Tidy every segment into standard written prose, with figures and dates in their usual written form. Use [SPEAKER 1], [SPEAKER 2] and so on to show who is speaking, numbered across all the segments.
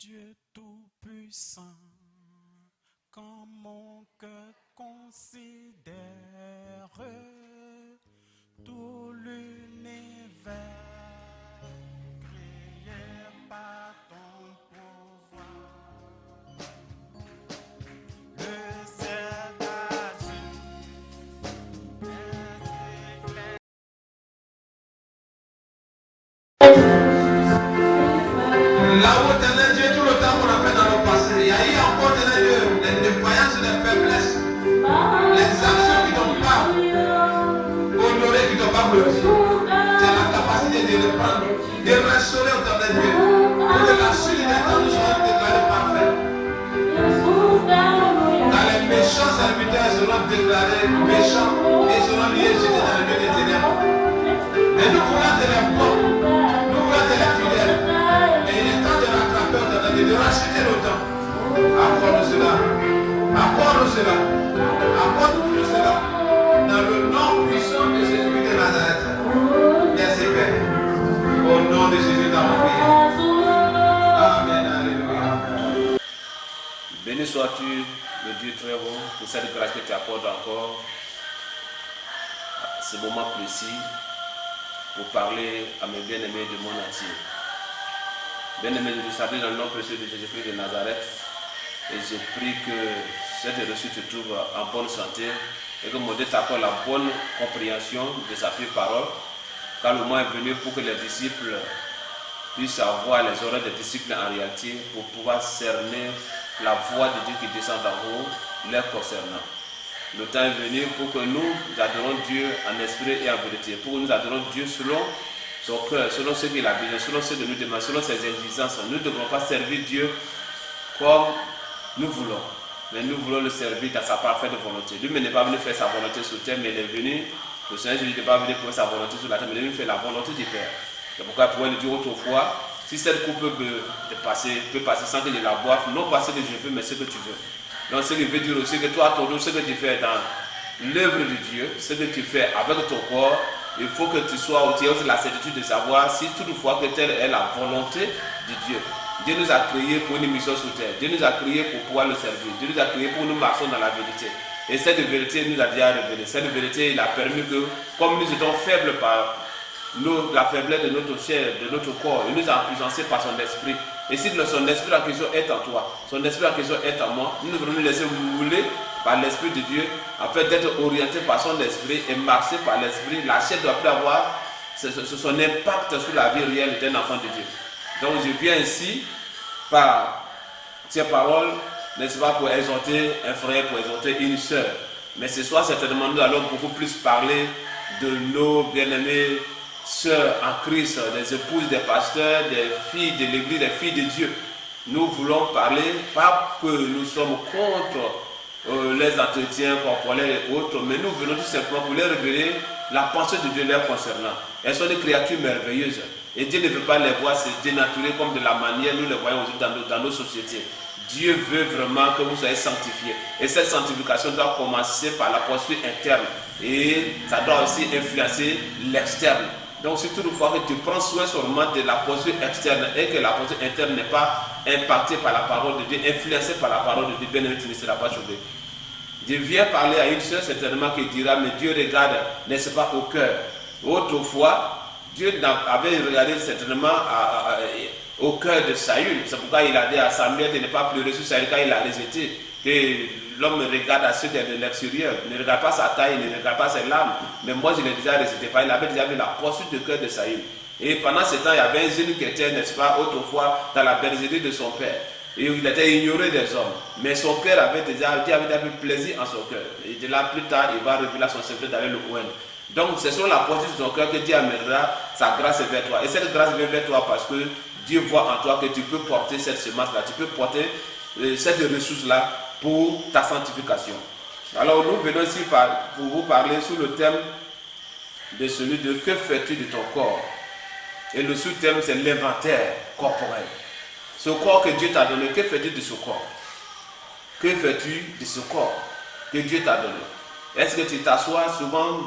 [SPEAKER 1] Dieu tout-puissant, quand mon cœur considère tout l'univers créé par ton pouvoir, le ciel d'azur, les éclairs.
[SPEAKER 2] Là-haut, éternel Dieu, tout le temps qu'on a fait dans le passé, il y a eu encore, éternel Dieu, les défaillances, les faiblesses, les actions qui n'ont pas honoré, qui n'ont pas glorifié. Tu as la capacité de reprendre, de restaurer, éternel Dieu, pour que la suite des temps nous soit déclarée parfaite. Car les méchants serviteurs seront déclarés méchants et seront liés jetés dans le lieu des ténèbres. Mais nous voulons être les bons, nous voulons être les fidèles. Et il est temps de rattraper, de racheter le temps. Accorde-nous cela. Accorde-nous cela. Accorde-nous cela. Dans le nom puissant de Jésus de Nazareth. Merci Père. Au nom de Jésus dans la prière. Amen. Alléluia.
[SPEAKER 3] Béni sois-tu, le Dieu très haut, pour cette grâce que tu accordes encore à ce moment précis pour parler à mes bien-aimés du monde entier. Bien-aimés, je vous salue dans le nom précieux de Jésus-Christ de Nazareth et je prie que cette reçue te trouve en bonne santé et que mon Dieu t'accorde la bonne compréhension de sa pure parole, car le moment est venu pour que les disciples puissent avoir les oreilles des disciples en réalité pour pouvoir cerner la voix de Dieu qui descend d'en haut, les concernant. Le temps est venu pour que nous adorons Dieu en esprit et en vérité, pour que nous adorons Dieu selon son cœur, selon ce qu'il a besoin, selon ce que nous demandons, selon ses exigences. Nous ne devrons pas servir Dieu comme nous voulons, mais nous voulons le servir dans sa parfaite volonté. Lui n'est pas venu faire sa volonté sur terre, mais il est venu, le Seigneur Jésus n'est pas venu faire sa volonté sur la terre, mais il est venu faire la volonté du Père. C'est pourquoi il pouvait le dire autrefois, si cette coupe peut passer sans que je la boive, non pas ce que je veux, mais ce que tu veux. Donc ce qui veut dire aussi que toi, ton Dieu, ce que tu fais dans l'œuvre de Dieu, ce que tu fais avec ton corps, il faut que tu aies aussi la certitude de savoir si toutefois que telle est la volonté de Dieu. Dieu nous a créés pour une mission sur terre. Dieu nous a créés pour pouvoir le servir. Dieu nous a créés pour nous marcher dans la vérité. Et cette vérité nous a déjà révélé. Cette vérité, il a permis que, comme nous étions faibles par la faiblesse de notre chair, de notre corps, il nous a puissancés par son esprit. Et si son esprit en question est en toi, son esprit en question est en moi, nous devons nous laisser mouler par l'Esprit de Dieu, afin d'être orienté par son esprit et marcher par l'esprit. La chair doit plus avoir son impact sur la vie réelle d'un enfant de Dieu. Donc je viens ici par ces paroles, n'est-ce pas, pour exhorter un frère, pour exhorter une sœur. Mais ce soir, certainement, nous allons beaucoup plus parler de nos bien-aimés sœurs en Christ, des épouses des pasteurs, des filles de l'église, des filles de Dieu. Nous voulons parler, pas que nous sommes contre les entretiens corporels et autres, mais nous venons tout simplement pour leur révéler la pensée de Dieu leur concernant. Elles sont des créatures merveilleuses et Dieu ne veut pas les voir se dénaturer comme de la manière nous les voyons aujourd'hui dans nos sociétés. Dieu veut vraiment que vous soyez sanctifiés et cette sanctification doit commencer par la posture interne et ça doit aussi influencer l'externe. Donc si toutefois que tu prends soin seulement de la posture externe et que la posture interne n'est pas impactée par la parole de Dieu, influencée par la parole de Dieu, bien évidemment tu ne seras pas sauvé. Je viens parler à une soeur certainement qui dira, mais Dieu regarde, n'est-ce pas, au cœur. Autrefois, Dieu avait regardé certainement au cœur de Saül. C'est pourquoi il a dit à Samuel de ne pas pleurer sur Saül quand il l'a rejeté. Que l'homme regarde à ceux de l'extérieur, ne regarde pas sa taille, ne regarde pas ses larmes. Mais moi je l'ai déjà rejeté, il avait déjà vu la posture de cœur de Saül. Et pendant ce temps, il y avait un jeune qui était, n'est-ce pas, autrefois dans la bergerie de son père. Et il était ignoré des hommes. Mais son cœur avait déjà pris plaisir en son cœur. Et de là, plus tard, il va révéler son secret d'aller le oindre. Donc, c'est sur la posture de son cœur que Dieu amènera sa grâce vers toi. Et cette grâce vient vers toi parce que Dieu voit en toi que tu peux porter cette semence-là, tu peux porter cette ressource-là pour ta sanctification. Alors, nous venons ici pour vous parler sur le thème de celui de que fais-tu de ton corps? Et le sous-thème, c'est l'inventaire corporel. Ce corps que Dieu t'a donné, que fais-tu de ce corps? Que fais-tu de ce corps que Dieu t'a donné? Est-ce que tu t'assois souvent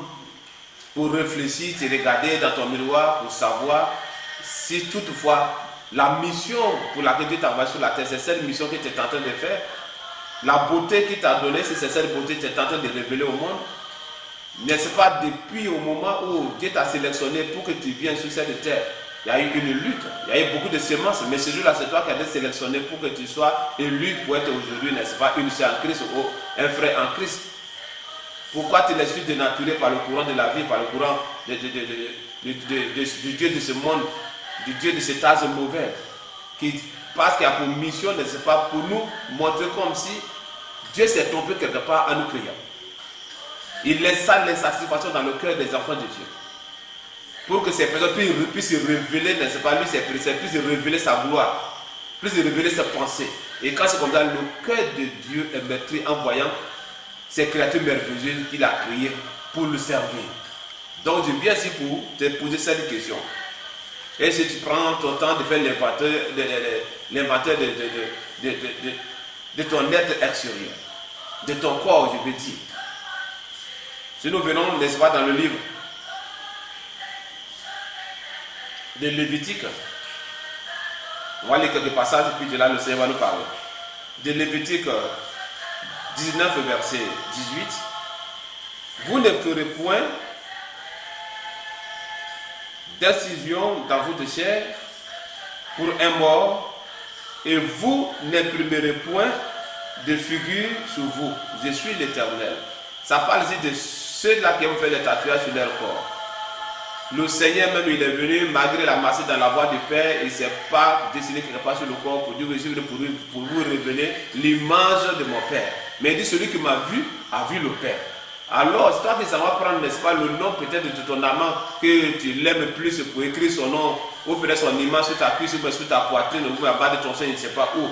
[SPEAKER 3] pour réfléchir, te regarder dans ton miroir pour savoir si toutefois la mission pour laquelle Dieu t'a envoyé sur la terre, c'est cette mission que tu es en train de faire. La beauté qu'il t'a donnée, c'est cette beauté que tu es en train de révéler au monde. N'est-ce pas depuis au moment où Dieu t'a sélectionné pour que tu viennes sur cette terre, il y a eu une lutte, il y a eu beaucoup de semences, mais ce jour-là, c'est toi qui as été sélectionné pour que tu sois élu pour être aujourd'hui, n'est-ce pas, une sœur en Christ ou un frère en Christ. Pourquoi tu laisses dénaturer par le courant de la vie, par le courant du Dieu de ce monde, du Dieu de cet âge mauvais, parce qu'il a pour mission, n'est-ce pas, pour nous montrer comme si Dieu s'est trompé quelque part en nous créant. Il laisse ça l'insatisfaction dans le cœur des enfants de Dieu. Pour que ces personnes puissent révéler, n'est-ce pas, lui, ses préceptes, puissent révéler sa gloire, puissent révéler ses pensées. Et quand c'est comme ça, le cœur de Dieu est meurtri en voyant ces créatures merveilleuses qu'il a créées pour le servir. Donc je viens ici pour te poser cette question. Et si tu prends ton temps de faire l'inventaire de ton être extérieur, de ton corps, je veux dire. Si nous venons, n'est-ce pas, dans le livre de Lévitique, on va lire quelques passages, puis de là le Seigneur va nous parler. De Lévitique 19, verset 18. Vous ne ferez point d'incision dans votre chair pour un mort, et vous n'imprimerez point de figure sur vous. Je suis l'Éternel. Ça parle ici de ceux-là qui ont fait les tatouages sur leur corps. Le Seigneur même, il est venu, malgré la masse dans la voie du Père, il ne s'est pas dessiné quelque part sur le corps pour dire pour vous révéler l'image de mon Père. Mais il dit, celui qui m'a vu, a vu le Père. Alors, c'est toi qui ça va prendre, n'est-ce pas, le nom peut-être de ton amant, que tu l'aimes plus pour écrire son nom, ou peut-être son image sur ta cuisse, ou sur ta poitrine, ou à bas de ton sein, je ne sais pas où.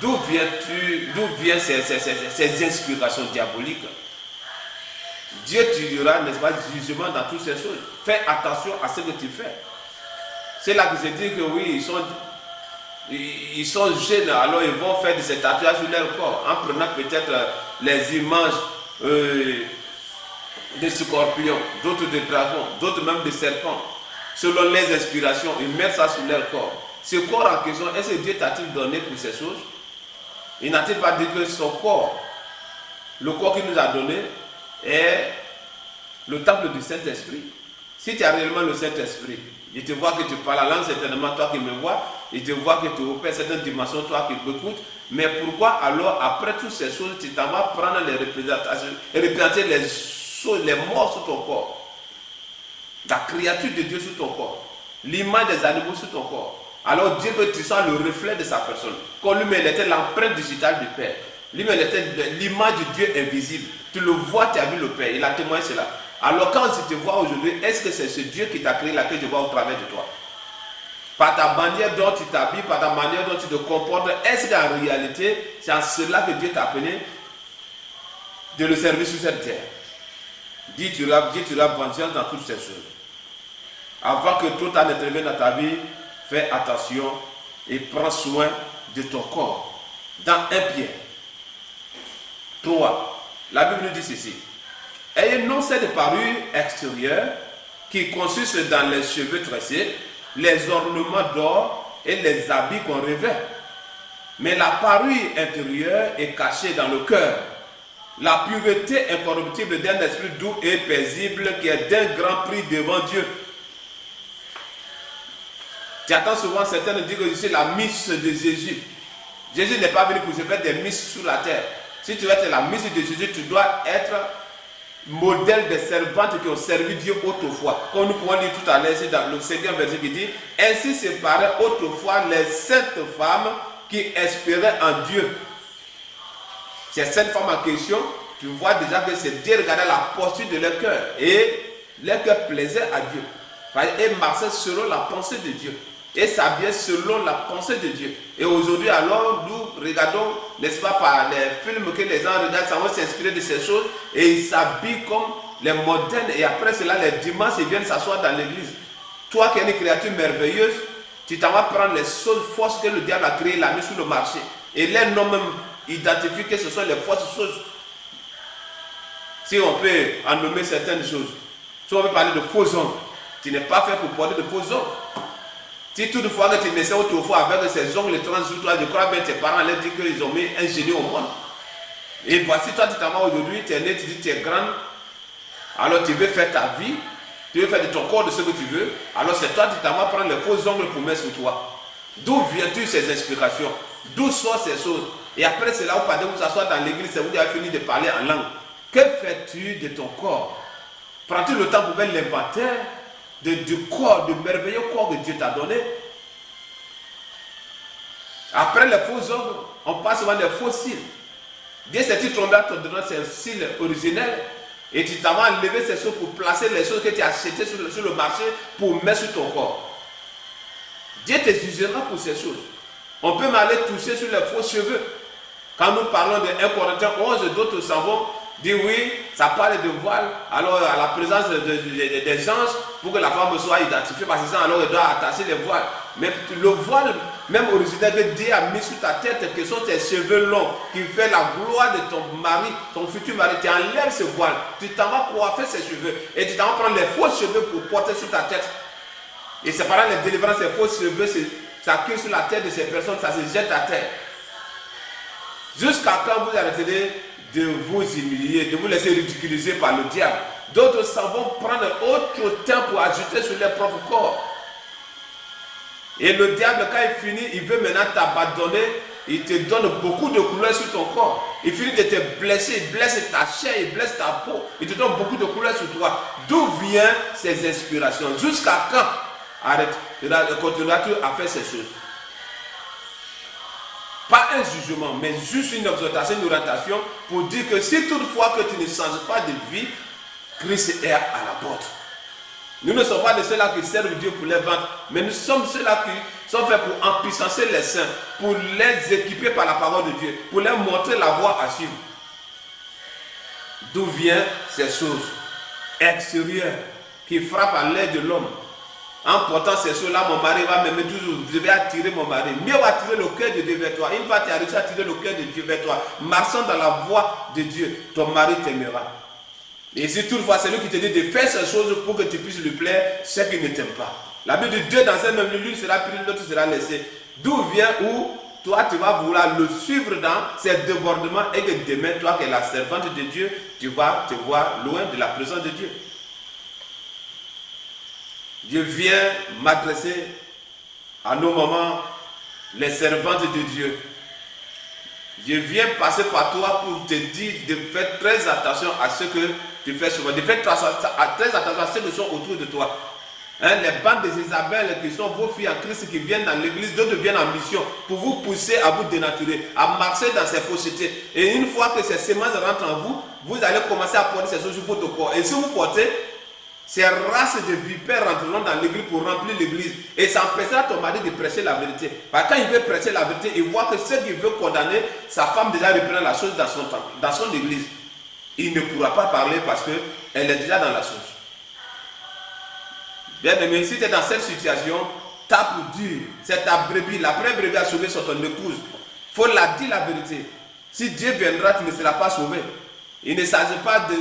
[SPEAKER 3] D'où viennent ces inspirations diaboliques? Dieu te dira, n'est-ce pas, jugement dans toutes ces choses. Fais attention à ce que tu fais. C'est là que je dis que oui, ils sont jeunes, alors ils vont faire de ces tatouages sur leur corps, en prenant peut-être les images des scorpions, d'autres de dragons, d'autres même de serpents. Selon les inspirations, ils mettent ça sur leur corps. Ce corps en question, est-ce que Dieu t'a-t-il donné pour ces choses? Il n'a-t-il pas dit que son corps, le corps qu'il nous a donné, est le temple du Saint-Esprit? Si tu as réellement le Saint-Esprit, il te voit que tu parles la langue, certainement toi qui me vois, il te voit que tu opères certaines dimensions, toi qui m'écoutes. Mais pourquoi alors, après toutes ces choses, tu t'en vas prendre les représentations et représenter les morts sur ton corps, la créature de Dieu sur ton corps, l'image des animaux sur ton corps? Alors Dieu veut que tu sois le reflet de sa personne. Comme lui-même, il était l'empreinte digitale du Père. Lui-même, il était l'image de Dieu invisible. Tu le vois, tu as vu le Père. Il a témoigné cela. Alors quand je te vois aujourd'hui, est-ce que c'est ce Dieu qui t'a créé là que je vois au travers de toi? Par ta manière dont tu t'habilles, par ta manière dont tu te comportes, est-ce qu'en réalité, c'est en cela que Dieu t'a appelé de le servir sur cette terre? Dis, tu auras vengeance dans toutes ces choses. Avant que tout n'intervienne dans ta vie, fais attention et prends soin de ton corps. Dans 1 Pierre 3, la Bible nous dit ceci. Ayez non cette parure extérieure qui consiste dans les cheveux tressés, les ornements d'or et les habits qu'on revêt. Mais la parure intérieure est cachée dans le cœur. La pureté incorruptible d'un esprit doux et paisible qui est d'un grand prix devant Dieu. Tu attends souvent certains dire que je suis la miss de Jésus. Jésus n'est pas venu pour se faire des misses sur la terre. Si tu veux être la miss de Jésus, tu dois être modèle des servantes qui ont servi Dieu autrefois. Comme nous pouvons lire tout à l'heure ici dans le 5e verset qui dit: ainsi se paraient autrefois les saintes femmes qui espéraient en Dieu. Ces saintes femmes en question, tu vois déjà que c'est Dieu regardait la posture de leur cœur et leur cœur plaisait à Dieu. Et marchait selon la pensée de Dieu. Et s'habillait selon la pensée de Dieu. Et aujourd'hui, alors, nous regardons, n'est-ce pas, par les films que les gens regardent, ça va s'inspirer de ces choses. Et ils s'habillent comme les modernes. Et après cela, les dimanches, ils viennent s'asseoir dans l'église. Toi qui es une créature merveilleuse, tu t'en vas prendre les choses fausses que le diable a créées, l'a mis sur le marché. Et les noms même identifient que ce sont les fausses choses. Si on peut en nommer certaines choses. Si on veut parler de faux hommes, tu n'es pas fait pour porter de faux hommes. Si toutefois que tu naissais autrefois avec ces ongles étranges sur toi, je crois bien que tes parents allaient dire qu'ils ont mis un génie au monde. Et voici, toi, tu t'en vas aujourd'hui, tu es né, tu dis tu es grande. Alors tu veux faire ta vie, tu veux faire de ton corps de ce que tu veux. Alors c'est toi, tu t'en vas prendre les faux ongles pour mettre sur toi. D'où viens-tu ces explications? D'où sortent ces choses? Et après cela, vous partez vous asseoir dans l'église et vous avez fini de parler en langue. Que fais-tu de ton corps? Prends-tu le temps pour faire l'inventaire du corps, du merveilleux corps que Dieu t'a donné? Après les faux ongles, on passe souvent des faux cils. Dieu s'est-il trompé à te donner ces cils originels et tu t'en vas enlever ces choses pour placer les choses que tu as achetées sur le marché pour mettre sur ton corps. Dieu te jugera pour ces choses. On peut m'aller toucher sur les faux cheveux. Quand nous parlons de 1 Corinthiens 11, d'autres s'en vont dire oui, ça parle de voile. Alors à la présence des anges, pour que la femme soit identifiée par ces anges, alors elle doit attacher les voiles. Mais le voile, même original que Dieu a mis sur ta tête, que sont tes cheveux longs, qui fait la gloire de ton mari, ton futur mari, tu enlèves ce voile, tu t'en vas coiffer ses cheveux et tu t'en vas prendre les faux cheveux pour porter sur ta tête. Et c'est par là les délivrances, ces faux cheveux, ça cueille sur la tête de ces personnes, ça se jette à terre. Jusqu'à quand vous arrêterez de vous humilier, de vous laisser ridiculiser par le diable. D'autres s'en vont prendre autre temps pour ajouter sur leur propre corps. Et le diable, quand il finit, il veut maintenant t'abandonner. Il te donne beaucoup de couleurs sur ton corps. Il finit de te blesser, il blesse ta chair, il blesse ta peau. Il te donne beaucoup de couleurs sur toi. D'où viennent ces inspirations? Jusqu'à quand? Arrête, continueras-tu à faire ces choses? Pas un jugement, mais juste une exhortation, une orientation pour dire que si toutefois que tu ne changes pas de vie, Christ est à la porte. Nous ne sommes pas de ceux-là qui servent Dieu pour les vendre, mais nous sommes ceux-là qui sont faits pour empuissancer les saints, pour les équiper par la parole de Dieu, pour leur montrer la voie à suivre. D'où viennent ces choses extérieures qui frappent à l'aide de l'homme? En portant ces choses-là, mon mari va m'aimer toujours. Je vais attirer mon mari. Mieux va attirer le cœur de Dieu vers toi. Une fois que tu as réussi à attirer le cœur de Dieu vers toi, marchant dans la voie de Dieu, ton mari t'aimera. Et si toutefois c'est lui qui te dit de faire ces choses pour que tu puisses lui plaire, c'est qu'il ne t'aime pas. La Bible de Dieu dans un même lieu, l'une sera prise, l'autre sera laissée. D'où vient où toi tu vas vouloir le suivre dans ses débordements et que demain, toi qui es la servante de Dieu, tu vas te voir loin de la présence de Dieu. Je viens m'adresser à nos mamans, les servantes de Dieu. Je viens passer par toi pour te dire de faire très attention à ce que tu fais souvent. De faire très attention à ceux qui sont autour de toi. Les bandes des Isabelle qui sont vos filles en Christ qui viennent dans l'église, d'autres viennent en mission pour vous pousser à vous dénaturer, à marcher dans ces faussetés. Et une fois que ces semences rentrent en vous, vous allez commencer à porter ces choses sur votre corps. Et si vous portez, ces races de vipères rentreront dans l'église pour remplir l'église. Et ça empêchera ton mari de prêcher la vérité. Parce que quand il veut prêcher la vérité, il voit que ceux qui veut condamner, sa femme déjà reprend la chose dans son église. Il ne pourra pas parler parce qu'elle est déjà dans la chose. Bien aimé, si tu es dans cette situation, tape dur. C'est ta brebis. La première brebis à sauver sur ton épouse. Il faut la dire la vérité. Si Dieu viendra, tu ne seras pas sauvé. Il ne s'agit pas de...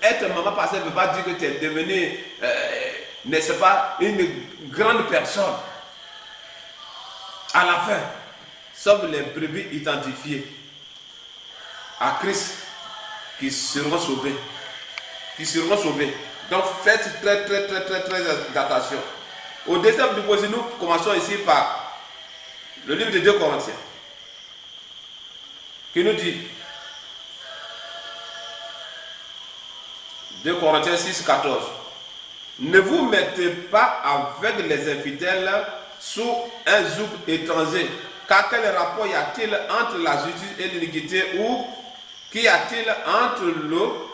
[SPEAKER 3] Être maman parce qu'elle ne veut pas dire que tu es devenu, n'est-ce pas, une grande personne. À la fin, sauf les brebis identifiées à Christ qui seront sauvés. Qui seront sauvés. Donc faites très attention. Au deuxième du projet, nous commençons ici par le livre de 2 Corinthiens qui nous dit 2 Corinthiens 6, 14. Ne vous mettez pas avec les infidèles sous un joug étranger, car quel rapport y a-t-il entre la justice et l'iniquité, ou qu'y a-t-il entre l'eau,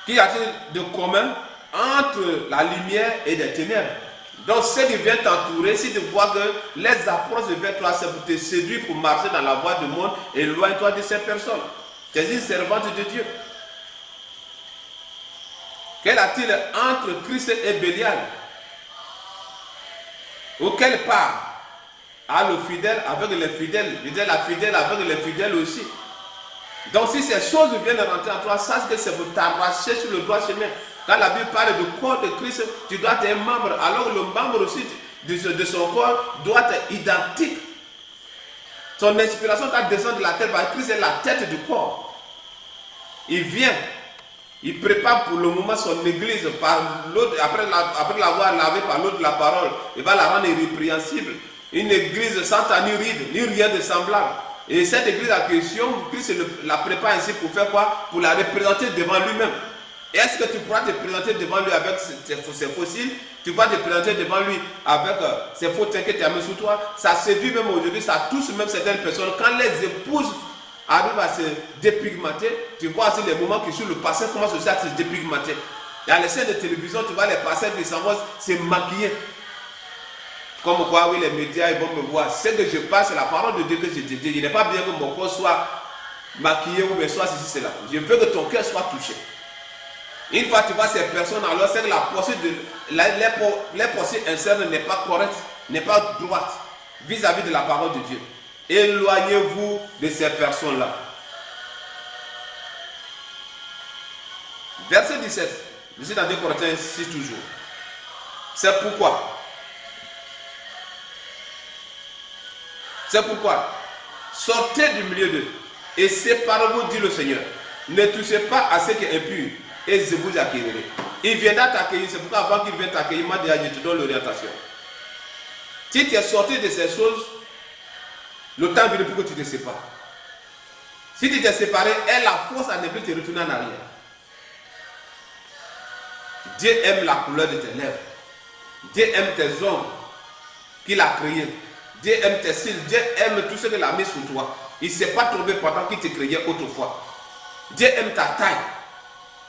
[SPEAKER 3] qu'y a-t-il de commun entre la lumière et les ténèbres? Donc ceux qui viennent t'entourer, si tu vois que les approches vers toi, c'est pour te séduire, pour marcher dans la voie du monde, éloigne-toi de ces personnes. Tu es une servante de Dieu. Quel a-t-il entre Christ et Bélial? Ou quelle part a le fidèle avec les fidèles? Je dis la fidèle avec les fidèles aussi. Donc si ces choses viennent rentrer en toi, sache que c'est pour t'arracher sur le droit chemin. Quand la Bible parle du corps de Christ, tu dois être un membre. Alors le membre aussi, de son corps doit être identique. Son inspiration doit descendre de la tête parce que Christ est la tête du corps. Il vient, il prépare pour le moment son église par l'autre, après l'avoir lavé par l'eau de la parole, il va la rendre irrépréhensible. Une église sans tache ni ride, ni rien de semblable. Et cette église à question, Christ la prépare ainsi pour faire quoi? Pour la représenter devant lui-même. Et est-ce que tu pourras te présenter devant lui avec ses fossiles? Tu pourras te présenter devant lui avec ces fauteuils que tu as mis sous toi? Ça séduit même aujourd'hui, ça touche même certaines personnes. Quand les épouses arrivent à se dépigmenter, tu vois aussi les moments qui sur le passé commencent aussi à se dépigmenter. Dans les scènes de télévision, tu vois les passés qui s'en vont se maquiller. Comme quoi, oui, les médias ils vont me voir. Ce que je passe, c'est la parole de Dieu que je te dis. Il n'est pas bien que mon corps soit maquillé ou bien soit ceci, cela. Je veux que ton cœur soit touché. Une fois que tu vois ces personnes, alors c'est que la poursuite les poursuites internes n'est pas correcte, n'est pas droite vis-à-vis de la parole de Dieu. Éloignez-vous de ces personnes-là. Verset 17. Je suis dans 2 Corinthiens 6 toujours. C'est pourquoi. Sortez du milieu d'eux et séparez-vous, dit le Seigneur. Ne touchez pas à ce qui est impur et je vous accueillerai. Il viendra t'accueillir. C'est pourquoi avant qu'il vienne t'accueillir, moi déjà je te donne l'orientation. Si tu es sorti de ces choses, le temps vient pour que tu te sépares. Si tu t'es séparé, elle a force à ne plus te retourner en arrière. Dieu aime la couleur de tes lèvres. Dieu aime tes ongles qu'il a créés. Dieu aime tes cils. Dieu aime tout ce qu'il a mis sur toi. Il ne s'est pas trompé pendant qu'il te créait autrefois. Dieu aime ta taille.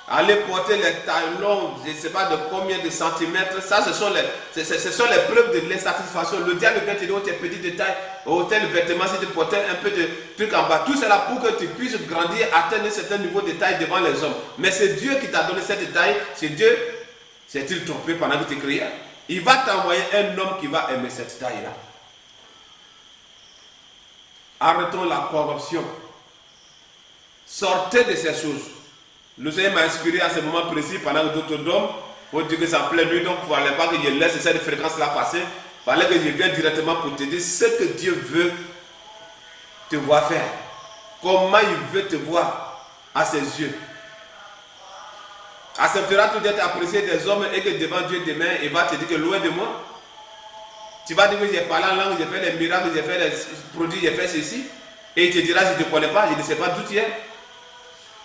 [SPEAKER 3] Aller porter les tailles longues, je ne sais pas de combien de centimètres, ça ce sont les preuves de l'insatisfaction. Le diable vient te dire, oh, tu es petit de taille, oh, tel vêtement, si tu portais un peu de truc en bas. Tout cela pour que tu puisses grandir, atteindre un certain niveau de taille devant les hommes. Mais c'est Dieu qui t'a donné cette taille, c'est Dieu, s'est-il trompé pendant qu'il te créait? Il va t'envoyer un homme qui va aimer cette taille-là. Arrêtons la corruption. Sortez de ces choses. Le Seigneur m'a inspiré à ce moment précis pendant que d'autres dorment. Il faut dire que c'est en pleine nuit, donc il ne fallait pas que je laisse cette fréquence-là passer. Il fallait que je vienne directement pour te dire ce que Dieu veut te voir faire. Comment il veut te voir à ses yeux. Acceptera-tu d'être apprécié des hommes et que devant Dieu demain, il va te dire que loin de moi, tu vas dire que j'ai parlé en langue, j'ai fait des miracles, j'ai fait des produits, j'ai fait ceci. Et il te dira, je ne te connais pas, je ne sais pas d'où tu es.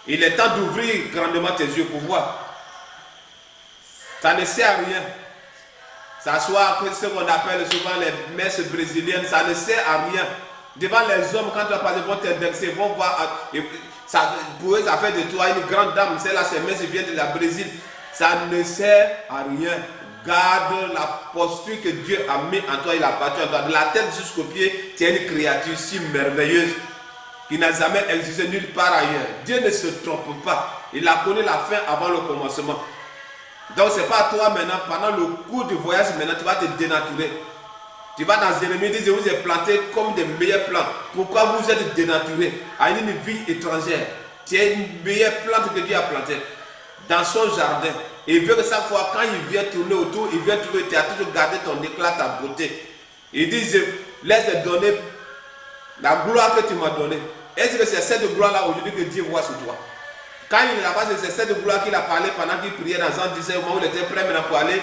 [SPEAKER 3] Il est temps d'ouvrir grandement tes yeux pour voir. Ça ne sert à rien. Ça soit ce qu'on appelle souvent les messes brésiliennes, ça ne sert à rien. Devant les hommes, quand tu vas passer, vont t'indexer, vont voir. Pour eux, ça fait de toi une grande dame. Celle-là, ces messes viennent de la Brésil. Ça ne sert à rien. Garde la posture que Dieu a mis en toi, il a battu en toi. De la tête jusqu'au pied, tu es une créature si merveilleuse qui n'a jamais existé nulle part ailleurs. Dieu ne se trompe pas. Il a connu la fin avant le commencement. Donc ce n'est pas à toi maintenant, pendant le cours du voyage, maintenant tu vas te dénaturer. Tu vas dans Jérémie, dit, je vous ai planté comme des meilleures plantes. Pourquoi vous êtes dénaturé à une vie étrangère? Tu es une meilleure plante que Dieu a plantée dans son jardin. Et il veut que chaque fois, quand il vient tourner autour, il vient trouver, tu as toujours gardé ton éclat, ta beauté. Il dit, je laisse te donner la gloire que tu m'as donnée. Est-ce que c'est cette gloire-là aujourd'hui que Dieu voit sur toi? Quand il est là-bas, c'est cette gloire qu'il a parlé pendant qu'il priait dans Jean 17, au moment où il était prêt maintenant pour aller.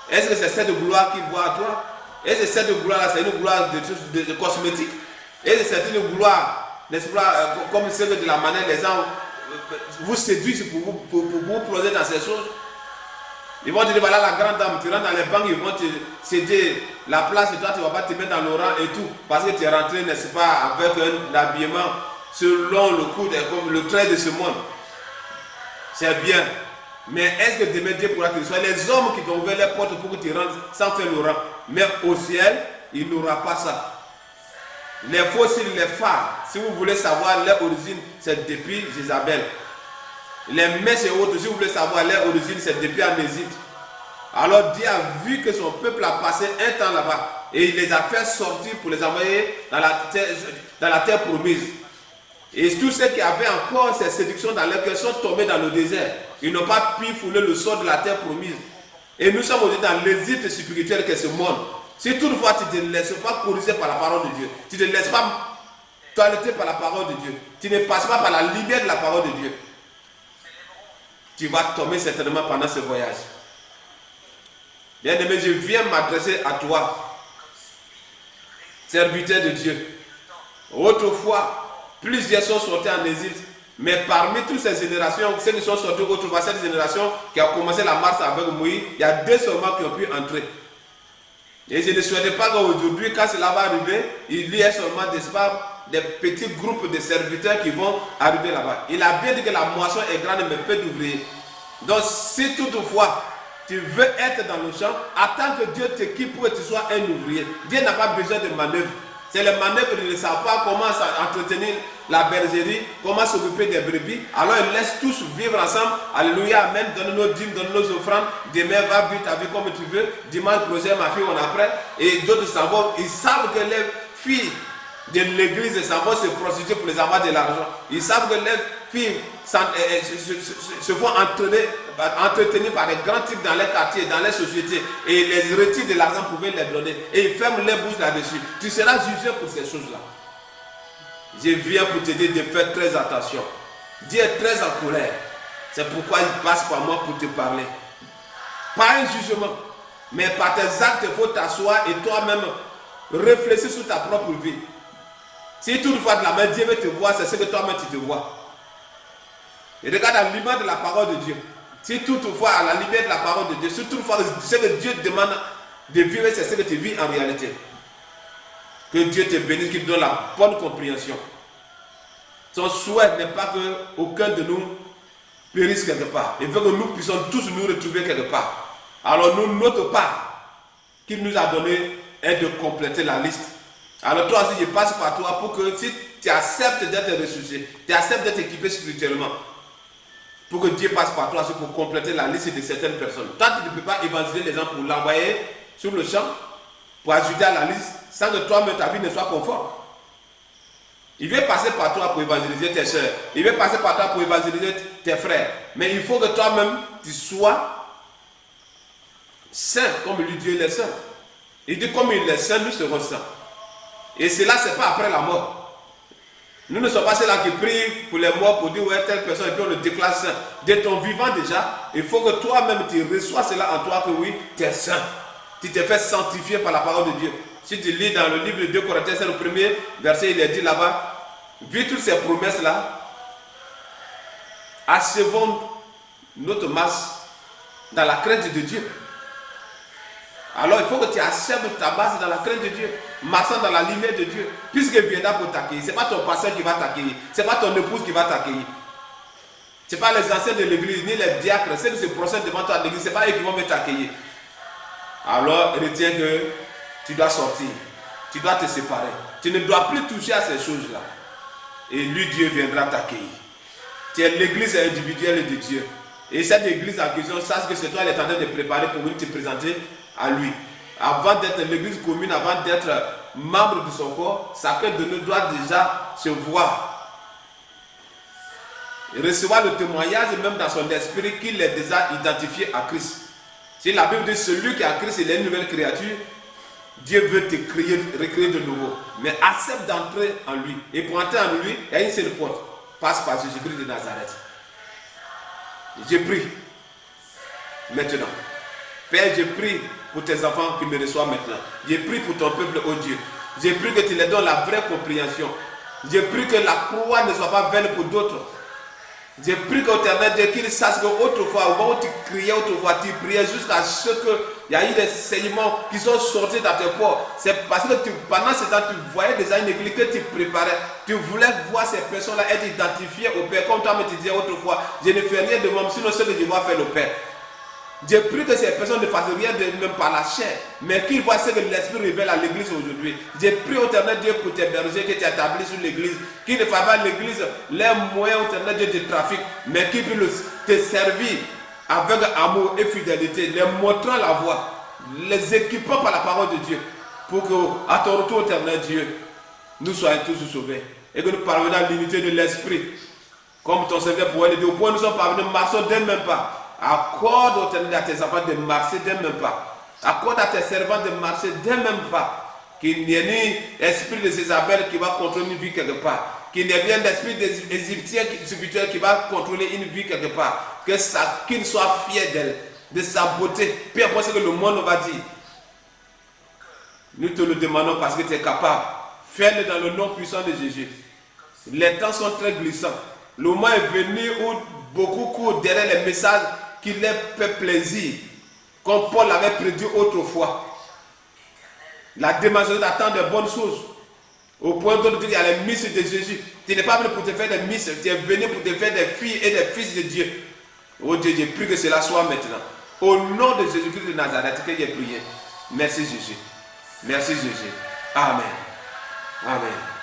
[SPEAKER 3] Est-ce que c'est cette gloire qu'il voit à toi? Est-ce que cette gloire-là, c'est une gloire de cosmétique? Est-ce que c'est une gloire, n'est-ce pas, comme celle de la manière les gens vous séduisent pour vous plonger dans ces choses? Ils vont te dire, voilà la grande dame, tu rentres dans les banques, ils vont te céder la place et toi tu ne vas pas te mettre dans le rang et tout. Parce que tu es rentré, n'est-ce pas, avec un habillement selon le coup, comme le trait de ce monde. C'est bien. Mais est-ce que demain Dieu pourra te soigner? Les hommes qui t'ont ouvert les portes pour que tu rentres sans faire le rang. Mais au ciel, il n'aura pas ça. Les fossiles, les phares, si vous voulez savoir leur origine, c'est depuis Jézabel. Les messes et autres, si vous voulez savoir leur origine, c'est depuis en Égypte. Alors Dieu a vu que son peuple a passé un temps là-bas et il les a fait sortir pour les envoyer dans la terre promise. Et tous ceux qui avaient encore ces séductions dans leur cœur sont tombés dans le désert. Ils n'ont pas pu fouler le sol de la terre promise. Et nous sommes aujourd'hui dans l'Égypte spirituel que ce monde.
[SPEAKER 2] Si toutefois tu ne te laisses pas corriger par la parole de Dieu, tu ne te laisses pas toiletter par la parole de Dieu, tu ne passes pas par la lumière de la parole de Dieu, tu vas tomber certainement pendant ce voyage. Bien-aimé, je viens m'adresser à toi, serviteur de Dieu. Autrefois, plusieurs sont sortis en exil, mais parmi toutes ces générations, ceux qui sont sortis autrefois, cette génération qui a commencé la marche avec Moïse, il y a 2 seulement qui ont pu entrer. Et je ne souhaitais pas qu'aujourd'hui, quand cela va arriver, il y ait seulement des petits groupes de serviteurs qui vont arriver là-bas. Il a bien dit que la moisson est grande, mais peu d'ouvriers. Donc, si toutefois, tu veux être dans le champ, attends que Dieu t'équipe pour que tu sois un ouvrier. Dieu n'a pas besoin de manœuvres. C'est les manœuvres, ils ne savent pas comment entretenir la bergerie, comment s'occuper des brebis. Alors ils laissent tous vivre ensemble. Alléluia, Amen. Donne nos dîmes, donne nos offrandes. Demain, va vite avec comme tu veux. Dimanche prochain, ma fille, on apprend. Et d'autres s'en vont. Ils savent que les filles de l'église s'en vont se prostituer pour les avoir de l'argent. Ils savent que les filles se font entretenir par des grands types dans les quartiers, dans les sociétés, et les retirent de l'argent pour les donner, et ils ferment les bouches là-dessus. Tu seras jugé pour ces choses-là. Je viens pour te dire de faire très attention. Dieu est très en colère. C'est pourquoi il passe par moi pour te parler. Pas un jugement, mais par tes actes, il faut t'asseoir et toi-même réfléchir sur ta propre vie. Si toutefois de la main, Dieu veut te voir, c'est ce que toi-même tu te vois. Et regarde à l'image de la parole de Dieu. Si toutefois à la lumière de la parole de Dieu, si toutefois ce que Dieu demande de vivre, c'est ce que tu vis en réalité. Que Dieu te bénisse, qu'il te donne la bonne compréhension. Son souhait n'est pas qu'aucun de nous périsse quelque part. Il veut que nous puissions tous nous retrouver quelque part. Alors nous, notre part qu'il nous a donné est de compléter la liste. Alors toi aussi, je passe par toi pour que si tu acceptes d'être ressuscité, tu acceptes d'être équipé spirituellement, pour que Dieu passe par toi pour compléter la liste de certaines personnes. Toi, tu ne peux pas évangéliser les gens pour l'envoyer sur le champ, pour ajouter à la liste, sans que toi-même ta vie ne soit conforme. Il veut passer par toi pour évangéliser tes soeurs. Il veut passer par toi pour évangéliser tes frères. Mais il faut que toi-même, tu sois saint, comme lui Dieu est saint. Il dit, comme il est saint, nous serons saints. Et cela, ce n'est pas après la mort. Nous ne sommes pas ceux-là qui prient pour les morts pour dire, ouais, telle personne, et puis on le déclare saint. Dès ton vivant déjà, il faut que toi-même, tu reçois cela en toi, que oui, tu es saint. Tu t'es fait sanctifier par la parole de Dieu. Si tu lis dans le livre de 2 Corinthiens, c'est le premier verset, il est dit là-bas, vu toutes ces promesses-là, achevons notre marche dans la crainte de Dieu. Alors il faut que tu achèves ta base dans la crainte de Dieu, marchant dans la lumière de Dieu, puisqu'il viendra pour t'accueillir. Ce n'est pas ton pasteur qui va t'accueillir, ce n'est pas ton épouse qui va t'accueillir. Ce n'est pas les anciens de l'église, ni les diacres, ceux qui se procèdent devant toi à l'église, ce n'est pas eux qui vont venir t'accueillir. Alors retiens que tu dois sortir, tu dois te séparer. Tu ne dois plus toucher à ces choses-là. Et lui, Dieu viendra t'accueillir. Tu es l'église individuelle de Dieu. Et cette église en question, sache que c'est toi qui es en train de préparer pour venir te présenter à lui. Avant d'être l'église commune, avant d'être membre de son corps, chacun de nous doit déjà se voir. Et recevoir le témoignage même dans son esprit qu'il est déjà identifié à Christ. Si la Bible dit celui qui est à Christ, il est une nouvelle créature, Dieu veut te recréer de nouveau. Mais accepte d'entrer en lui. Et pour entrer en lui, il y a une seule porte. Passe par Jésus-Christ de Nazareth. Je prie maintenant. Père, je prie pour tes enfants qui me reçoivent maintenant. Je prie pour ton peuple, oh Dieu. Je prie que tu leur donnes la vraie compréhension. Je prie que la croix ne soit pas vaine pour d'autres. Je prie qu'au éternel Dieu qu'ils sachent qu'autrefois, au moment où tu criais, autrefois tu priais jusqu'à ce qu'il y a eu des saignements qui sont sortis dans tes corps. C'est parce que pendant ce temps, tu voyais déjà une église que tu préparais. Tu voulais voir ces personnes-là être identifiées au Père. Comme toi, me tu disais autrefois, je ne fais rien de moi, sinon ce que je dois faire le Père. Je prie que ces personnes ne fassent rien de même par la chair, mais qu'ils voient ce que l'Esprit révèle à l'église aujourd'hui. Je prie au éternel Dieu pour tes bergers que tu as établis sur l'église, qu'ils ne fassent pas l'église les moyens au éternel Dieu de trafic, mais qu'ils puissent te servir avec amour et fidélité, les montrant la voie, les équipant par la parole de Dieu, pour qu'à ton retour au éternel Dieu, nous soyons tous sauvés et que nous parvenions à l'unité de l'Esprit, comme ton Seigneur pourrait le dire, au point où nous sommes parvenus, marchons d'un même pas. Accorde au éternel à tes enfants de marcher d'un même pas.
[SPEAKER 3] Accorde à tes servants de marcher d'un même pas. Qu'il n'y ait ni esprit de Jézabel qui va contrôler une vie quelque part. Qu'il n'y ait bien d'esprit des Égyptiens spirituels qui va contrôler une vie quelque part. Qu'il soit fier d'elle, de sa beauté. Peu importe ce que le monde va dire. Nous te le demandons parce que tu es capable. Fais-le dans le nom puissant de Jésus. Les temps sont très glissants. Le moment est venu où beaucoup courent derrière les messages qui leur fait plaisir. Comme Paul l'avait prédit autrefois. La démagogie attend de bonnes choses. Au point de dire qu'il y a les misses de Jésus. Tu n'es pas venu pour te faire des misses. Tu es venu pour te faire des filles et des fils de Dieu. Oh Dieu, je prie que cela soit maintenant. Au nom de Jésus-Christ de Nazareth que j'ai prié. Merci Jésus. Merci Jésus. Amen. Amen.